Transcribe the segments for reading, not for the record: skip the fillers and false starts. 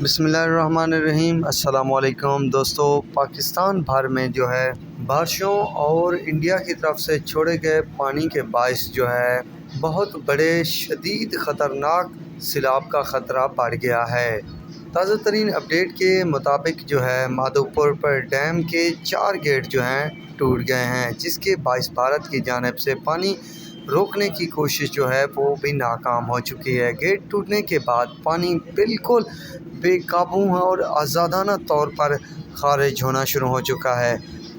بسم اللہ الرحمن الرحیم۔ السلام علیکم دوستو، پاکستان بھر میں جو ہے بارشوں اور انڈیا کی طرف سے چھوڑے گئے پانی کے باعث جو ہے بہت بڑے شدید خطرناک سیلاب کا خطرہ بڑھ گیا ہے۔ تازہ ترین اپڈیٹ کے مطابق جو ہے مادھوپور پر ڈیم کے 4 گیٹ جو ہیں ٹوٹ گئے ہیں، جس کے باعث بھارت کی جانب سے پانی روکنے کی کوشش جو ہے وہ بھی ناکام ہو چکی ہے۔ گیٹ ٹوٹنے کے بعد پانی بالکل بے قابو اور آزادانہ طور پر خارج ہونا شروع ہو چکا ہے۔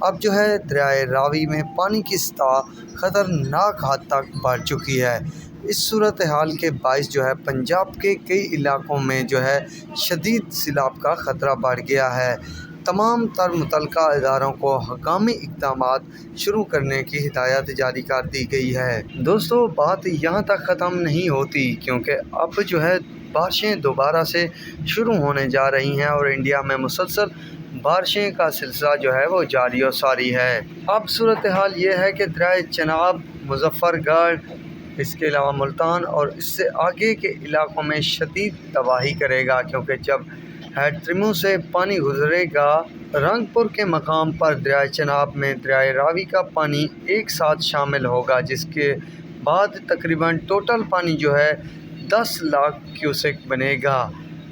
اب جو ہے دریائے راوی میں پانی کی سطح خطرناک حد تک بڑھ چکی ہے۔ اس صورتحال کے باعث جو ہے پنجاب کے کئی علاقوں میں جو ہے شدید سیلاب کا خطرہ بڑھ گیا ہے۔ تمام تر متعلقہ اداروں کو ہنگامی اقدامات شروع کرنے کی ہدایت جاری کر دی گئی ہے۔ دوستو، بات یہاں تک ختم نہیں ہوتی، کیونکہ اب جو ہے بارشیں دوبارہ سے شروع ہونے جا رہی ہیں اور انڈیا میں مسلسل بارشیں کا سلسلہ جو ہے وہ جاری و ساری ہے۔ اب صورتحال یہ ہے کہ دریائے چناب مظفر گڑھ، اس کے علاوہ ملتان اور اس سے آگے کے علاقوں میں شدید تباہی کرے گا، کیونکہ جب ہیڈرمو سے پانی گزرے گا رنگ پور کے مقام پر دریائے چناب میں دریائے راوی کا پانی ایک ساتھ شامل ہوگا، جس کے بعد تقریباً ٹوٹل پانی جو ہے 10 لاکھ کیوسک بنے گا۔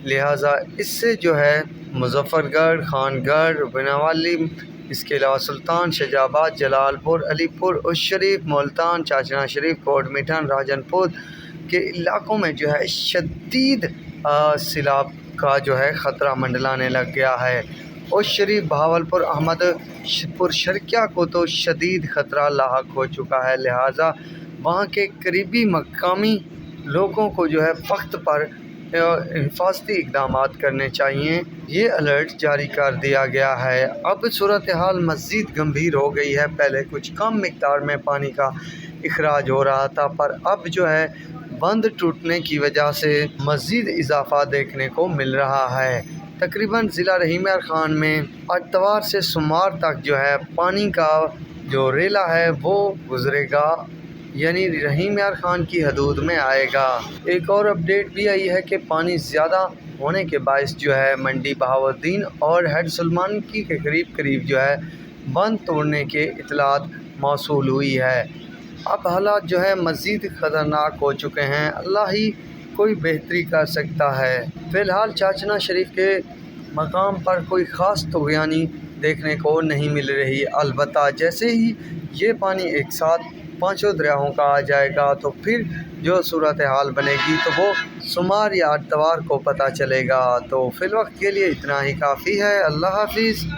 لہٰذا اس سے جو ہے مظفر گڑھ، خان گڑھ، بناوالی، اس کے علاوہ سلطان، شجاع آباد، جلال پور، علی پور، اش شریف، ملتان، چاچنا شریف، کوٹ میٹھن، راجن پور کے علاقوں میں جو ہے شدید سیلاب کا جو ہے خطرہ منڈلانے لگ گیا ہے۔ اش شریف، بہاولپور، احمد پور، شرکیہ کو تو شدید خطرہ لاحق ہو چکا ہے۔ لہٰذا وہاں کے قریبی مقامی لوگوں کو جو ہے وقت پر حفاظتی اقدامات کرنے چاہیے۔ یہ الرٹ جاری کر دیا گیا ہے۔ اب صورتحال مزید گمبھیر ہو گئی ہے۔ پہلے کچھ کم مقدار میں پانی کا اخراج ہو رہا تھا، پر اب جو ہے بند ٹوٹنے کی وجہ سے مزید اضافہ دیکھنے کو مل رہا ہے۔ تقریباً ضلع رحیم یار خان میں اتوار سے سوموار تک جو ہے پانی کا جو ریلا ہے وہ گزرے گا، یعنی رحیم یار خان کی حدود میں آئے گا۔ ایک اور اپڈیٹ بھی آئی ہے کہ پانی زیادہ ہونے کے باعث جو ہے منڈی بہاؤالدین اور ہیڈ سلیمانی کے قریب جو ہے بند توڑنے کے اطلاعات موصول ہوئی ہے۔ اب حالات جو ہے مزید خطرناک ہو چکے ہیں۔ اللہ ہی کوئی بہتری کر سکتا ہے۔ فی الحال چاچنا شریف کے مقام پر کوئی خاص طغیانی دیکھنے کو نہیں مل رہی، البتہ جیسے ہی یہ پانی ایک ساتھ 5 دریاؤں کا آ جائے گا تو پھر جو صورتحال بنے گی تو وہ سوموار یا اتوار کو پتہ چلے گا۔ تو فی الوقت کے لیے اتنا ہی کافی ہے۔ اللہ حافظ۔